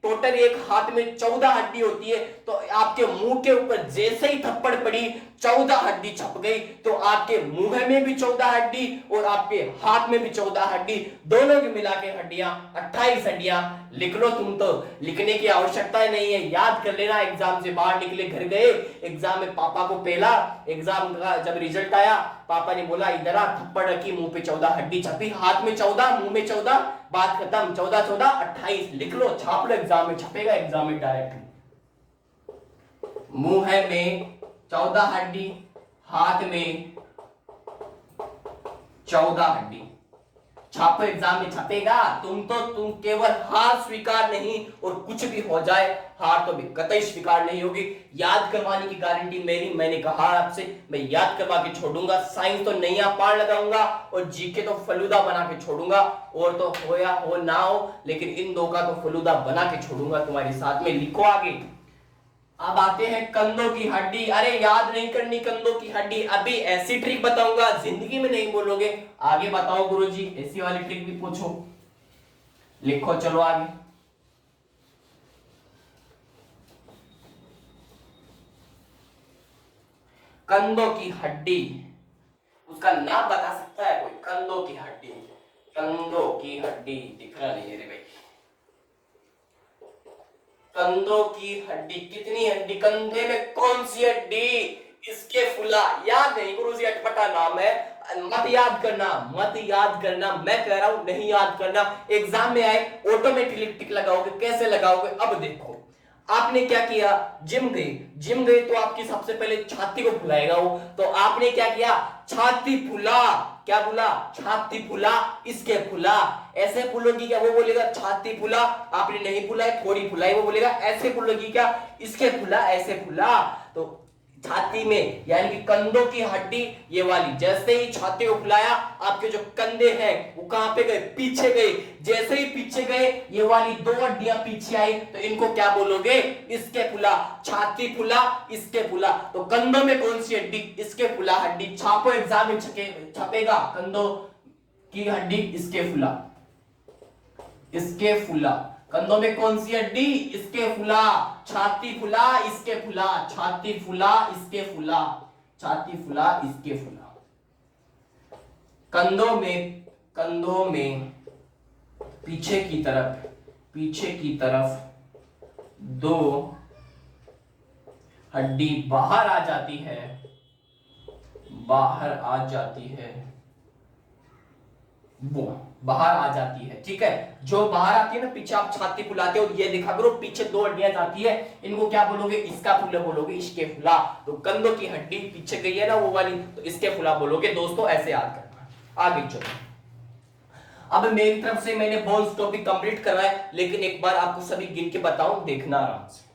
टोटल एक हाथ में 14 हड्डी होती है। तो आपके मुंह के ऊपर जैसे ही थप्पड़ पड़ी, 14 हड्डी छप गई। तो आपके मुंह में भी 14 हड्डी और आपके हाथ में भी 14 हड्डी, दोनों की मिला के हड्डियां 28 हड्डियां। लिख लो तुम तो, लिखने की आवश्यकता नहीं है, याद कर लेना। एग्जाम से बाहर निकले, घर गए, एग्जाम में पापा को पहला एग्जाम का जब रिजल्ट आया, पापा ने बोला इधर आ, थप्पड़ रखी, मुंह पे 14 हड्डी छपी, हाथ में 14, मुंह में 14, बात खत्म। 14 14 28 लिख लो, छाप लो, एग्जाम में छपेगा, एग्जाम में डायरेक्ट। मुंह में 14 हड्डी, हाथ में 14 हड्डी, छापो, एग्जाम में छपेगा। तुम केवल हार स्वीकार नहीं, और कुछ भी हो जाए हार तो भी कतई स्वीकार नहीं होगी। याद करवाने की गारंटी मेरी, मैंने कहा आपसे मैं याद करवा के छोड़ूंगा। साइंस तो नैया पार लगाऊंगा और जीके तो फलूदा बना के छोड़ूंगा। और तो हो या हो ना हो, लेकिन इन दो का तो फलूदा बना के छोड़ूंगा तुम्हारे साथ में। लिखो आगे। अब आते हैं कंधों की हड्डी। अरे याद नहीं करनी कंधों की हड्डी, अभी ऐसी ट्रिक बताऊंगा जिंदगी में नहीं बोलोगे। आगे बताओ गुरुजी, ऐसी वाली ट्रिक भी पूछो। लिखो चलो आगे। कंधों की हड्डी, उसका नाम बता सकता है कोई? कंधों की हड्डी, कंधों की हड्डी दिख रहा नहीं है रे भाई। कंधों की हड्डी, कितनी हड्डी? कंधे में कौन सी हड्डी? इसके फुला। याद नहीं गुरुजी, अटपटा नाम है, मत याद करना, मत याद करना। मैं कह रहा हूं नहीं याद करना। एग्जाम में आए ऑटोमेटिकली टिक लगाओगे। कैसे लगाओगे? अब देखो, आपने क्या किया? जिम गए तो आपकी सबसे पहले छाती को फुलाएगा वो। तो आपने क्या किया? छाती फुला। क्या बोला? छाती फुला, इसके फुला। ऐसे फुलोगी क्या? वो बोलेगा छाती फुला। आपने नहीं फुलाई, थोड़ी फुलाई, वो बोलेगा ऐसे फुलोगी क्या? इसके फुला, ऐसे फुला। तो छाती में यानी कि कंधों की हड्डी ये वाली, जैसे ही छाती को फुलाया, आपके जो कंधे हैं वो कहां पे गए? पीछे गए। जैसे ही पीछे गए, ये वाली दो हड्डियां पीछे आई, तो इनको क्या बोलोगे? इसके फुला। छाती फुला, इसके फुला। तो कंधों में कौन सी हड्डी? इसके फुला हड्डी। छापो, एग्जाम में छपेगा। कंधों की हड्डी, इसके फुला, इसके फुला। कंधों में कौन सी हड्डी? इसके फुला। छाती फुला, इसके फुला, छाती फुला, इसके फुला, छाती फुला, इसके फुला। कंधों में पीछे की तरफ दो हड्डी बाहर आ जाती है, वो बाहर आ जाती है। ठीक है, जो बाहर आती है ना, पीछे आप छाती फुलाते हो, ये देखा करो, पीछे दो हड्डियां जाती है, इनको क्या बोलोगे? इसका फुला बोलोगे, इसके फुला। तो कंधों की हड्डी पीछे गई है ना वो वाली, तो इसके फुला बोलोगे। दोस्तों ऐसे याद करना। आगे चलो, अब मेरी तरफ से मैंने बोन्स टॉपिक कंप्लीट करवाया, लेकिन एक बार आपको सभी गिन के बताऊं, देखना आराम से।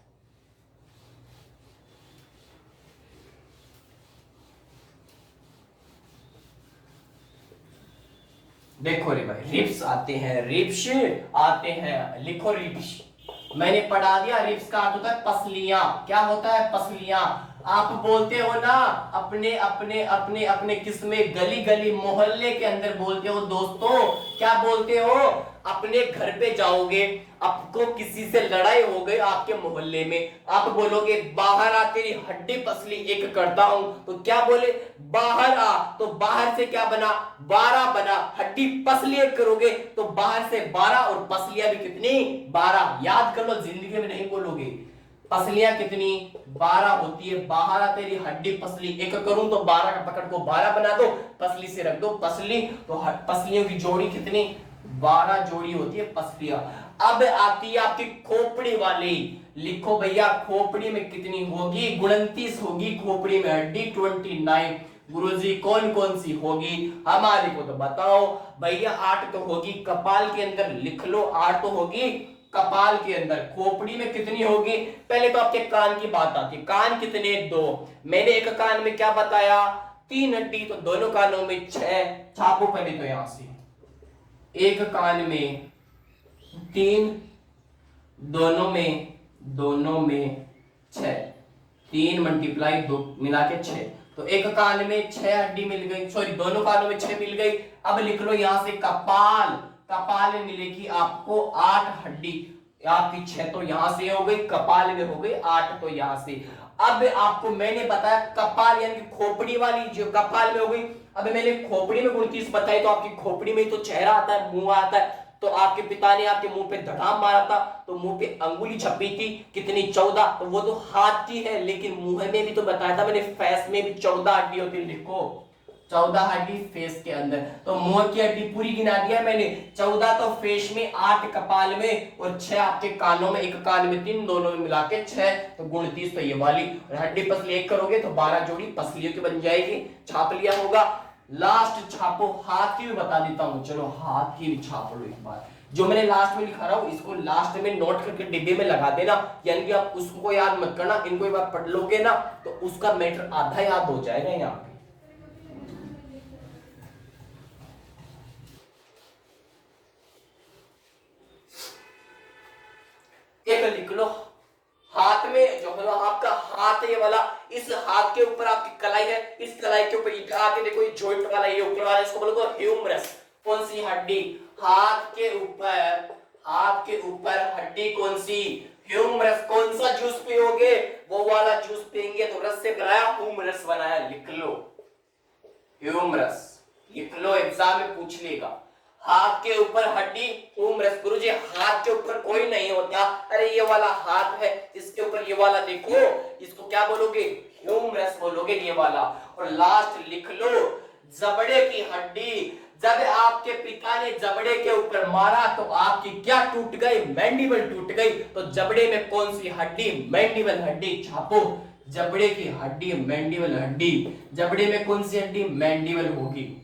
देखो रे भाई, रिब्स आते हैं, लिखो रिब्स। मैंने पढ़ा दिया, रिब्स का अर्थ होता है पसलियां। क्या होता है? पसलियां। आप बोलते हो ना अपने अपने अपने अपने किस्में, गली गली मोहल्ले के अंदर बोलते हो दोस्तों, क्या बोलते हो? अपने घर पे जाओगे, आपको किसी से लड़ाई हो गई आपके मोहल्ले में, आप बोलोगे बाहर आ, तेरी हड्डी पसली एक करता हूं। तो क्या बोले? बाहर आ। तो बाहर से क्या बना? 12 बना। हड्डी पसली एक करोगे तो बाहर से 12 और पसलियां भी कितनी? 12। याद कर लो, जिंदगी में नहीं बोलोगे। पसलियां कितनी? 12 होती है। बाहर आ, तेरी हड्डी पसली एक करूं तो 12 का पकड़ को 12 बना दो, पसली से रख दो पसली, तो पसलियों की जोड़ी कितनी? 12 जोड़ी होती है पसलियां। अब आती है आपकी खोपड़ी वाली। लिखो भैया, खोपड़ी में कितनी होगी? 29 होगी खोपड़ी में हड्डी, 29। गुरुजी कौन कौन सी होगी हमारे को तो बताओ भैया। 8 तो होगी कपाल के अंदर, लिख लो 8 तो होगी कपाल के अंदर। खोपड़ी में कितनी होगी? पहले तो आपके कान की बात आती है। कान कितने? 2। मैंने एक कान में क्या बताया? 3 हड्डी, तो दोनों कानों में 6। छापो पहले तो यहां से, एक कान में 3, दोनों में 6। 3 मल्टीप्लाई 2 मिला के 6। तो एक कान में 6 हड्डी मिल गई, सॉरी दोनों कानों में 6 मिल गई। अब लिख लो यहां से कपाल में मिलेगी आपको 8 हड्डी। आपकी 6 तो यहां से हो गई, कपाल में हो गई 8 तो यहां से। अब आपको मैंने बताया कपाल यानी कि खोपड़ी वाली जो कपाल में हो गई। अब मैंने खोपड़ी में 29 बताई, तो आपकी खोपड़ी में तो चेहरा आता है, मुंह आता है। तो आपके पिता ने आपके मुंह पे धड़ाम मारा था, तो मुंह पे अंगुली छपी थी, कितनी? 14। तो वो तो हाथ की है, लेकिन मुंह में भी तो बताया था मैंने, फेस में भी 14 हड्डी होती है। लिखो 14 हड्डी फेस के अंदर। तो मुंह की हड्डी पूरी गिना दिया मैंने। 14 तो फेस में, 8 कपाल में और 6 आपके कानों में। एक कान में 3, दोनों में मिला के 6, तो 29 तो ये वाली। और हड्डी पसली एक करोगे तो 12 जोड़ी पसलियों की बन जाएगी। छाप लिया होगा। लास्ट छापो, हाथ की भी बता देता हूं। चलो हाथ की भी छाप लो एक बार। जो मैंने लास्ट में लिखा रहा हूं, इसको लास्ट में नोट करके डिब्बे में लगा देना, यानी कि आप उसको याद मत करना, इनको एक बार पढ़ लोगे ना तो उसका मैटर आधा याद हो जाएगा। यहाँ पे एक लिख लो, हाथ में जो है आपका हाथ ये वाला, इस हाथ के ऊपर आपकी कलाई है, इस कलाई के ऊपर आगे देखो ये जॉइंट वाला, ये ऊपर वाला, इसको बोलो ह्यूमरस। कौन सी हड्डी? हाथ के ऊपर हड्डी कौन सी? ह्यूमरस। कौन सा जूस पियोगे? वो वाला जूस पियेंगे तो रस से बनाया, ह्यूमरस बनाया। लिख लो ह्यूमरस, लिख लो, एग्जाम में पूछ लेगा। हाथ के ऊपर हड्डी ह्यूमरस। गुरुजी हाथ के ऊपर कोई नहीं होता। अरे ये वाला हाथ है, इसके ऊपर ये वाला देखो, इसको क्या बोलोगे? ह्यूमरस बोलोगे ये वाला। और लास्ट लिख लो जबड़े की हड्डी। जब आपके पिता ने जबड़े के ऊपर मारा तो आपकी क्या टूट गई? मैंडिबल टूट गई। तो जबड़े में कौन सी हड्डी? मैंडिबल हड्डी। छापो, जबड़े की हड्डी मैंडिबल हड्डी। जबड़े में कौन सी हड्डी? मैंडिबल होगी,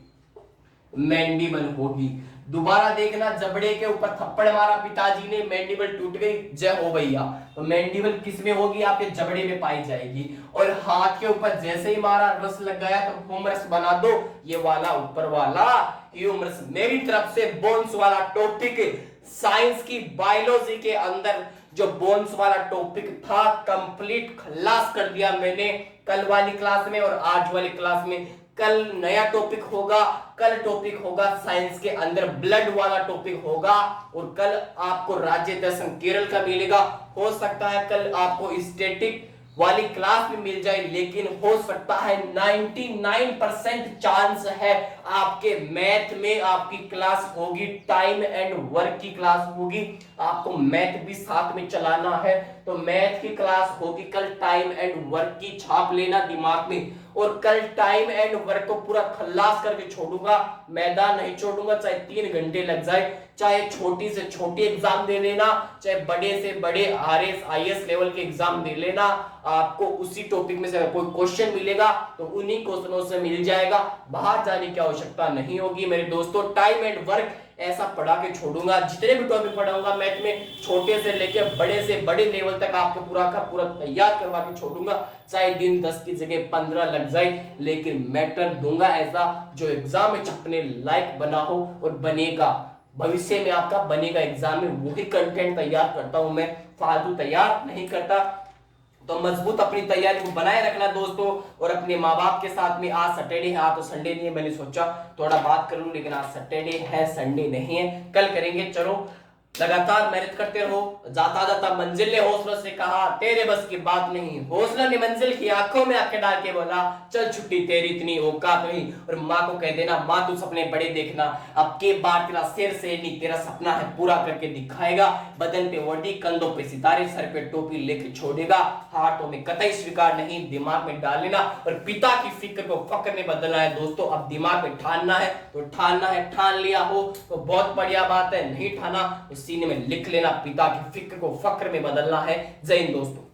मैंडिबल होगी। दोबारा देखना, जबड़े के ऊपर थप्पड़ मारा पिताजी ने, मैंडिबल टूट गई, जय हो भैया। तो मैंडिबल किस में होगी? आपके जबड़े में पाई जाएगी। और हाथ के ऊपर जैसे ही मारा, रस लग गया तो ह्यूमरस बना दो, ये वाला ऊपर वाला ह्यूमरस। मेरी तरफ से बोन्स वाला टॉपिक, साइंस की बायोलॉजी के अंदर जो बोन्स वाला टॉपिक था, कंप्लीट खलास कर दिया मैंने कल वाली क्लास में और आज वाली क्लास में। कल नया टॉपिक होगा, कल टॉपिक होगा साइंस के अंदर ब्लड वाला टॉपिक होगा। और कल आपको राज्य दर्शन केरल का मिलेगा। हो सकता है कल आपको स्टैटिक वाली क्लास में मिल जाए, लेकिन हो सकता है 99% चांस है आपके मैथ में आपकी क्लास होगी, टाइम एंड वर्क की क्लास होगी। आपको मैथ भी साथ में चलाना है, तो मैथ की क्लास होगी कल। टाइम एंड वर्क की छाप लेना दिमाग में, और कल टाइम एंड वर्क को पूरा खल्लास करके छोड़ूंगा, मैदान नहीं छोड़ूंगा, चाहे 3 घंटे लग जाए, चाहे छोटी से छोटी एग्जाम दे लेना, चाहे बड़े से बड़े आरएस आईएएस लेवल के एग्जाम दे लेना। आपको उसी टॉपिक में से अगर कोई क्वेश्चन मिलेगा तो उन्हीं क्वेश्चनों से मिल जाएगा, बाहर जाने की आवश्यकता नहीं होगी मेरे दोस्तों। टाइम एंड वर्क ऐसा पढ़ा के छोड़ूंगा, जितने भी टॉपिक पढ़ाऊंगा मैथ में, छोटे से लेकर बड़े से बड़े लेवल तक आपको पूरा का पूरा तैयार करवा के छोड़ूंगा। चाहे दिन 10 की जगह 15 लग जाए, लेकिन मैटर दूंगा ऐसा जो एग्जाम में छपने लायक बना हो और बनेगा, भविष्य में आपका बनेगा एग्जाम में। वही कंटेंट तैयार करता हूं मैं, फालतू तैयार नहीं करता। तो मजबूत अपनी तैयारी को बनाए रखना दोस्तों, और अपने माँ बाप के साथ में। आज सैटरडे है, आज तो संडे नहीं है, मैंने सोचा थोड़ा बात कर लूं, लेकिन आज सैटरडे है, संडे नहीं है, कल करेंगे। चलो लगातार मेहनत करते रहो। जाता जाता मंजिल ने हौसला से कहा तेरे बस की बात नहीं, हौसला ने मंजिल की आंखों में आंखें डाल के बोला चल छुट्टी तेरी इतनी औकात नहीं। और माँ को कह देना माँ तू सपने बड़े देखना, अब के बार तेरा सिर से नहीं, तेरा सपना है पूरा करके दिखाएगा। बदन पे वटी, कंधों पे सितारे, सर पे टोपी लेके छोड़ेगा, हाथों में कतई स्वीकार नहीं, दिमाग में डाल लेना। और पिता की फिक्र को फक्र में बदलना है दोस्तों। अब दिमाग में ठानना है तो ठानना है, ठान लिया हो तो बहुत बढ़िया बात है, नहीं ठाना सीने में लिख लेना, पिता की फिक्र को फक्र में बदलना है। जय हिंद दोस्तों।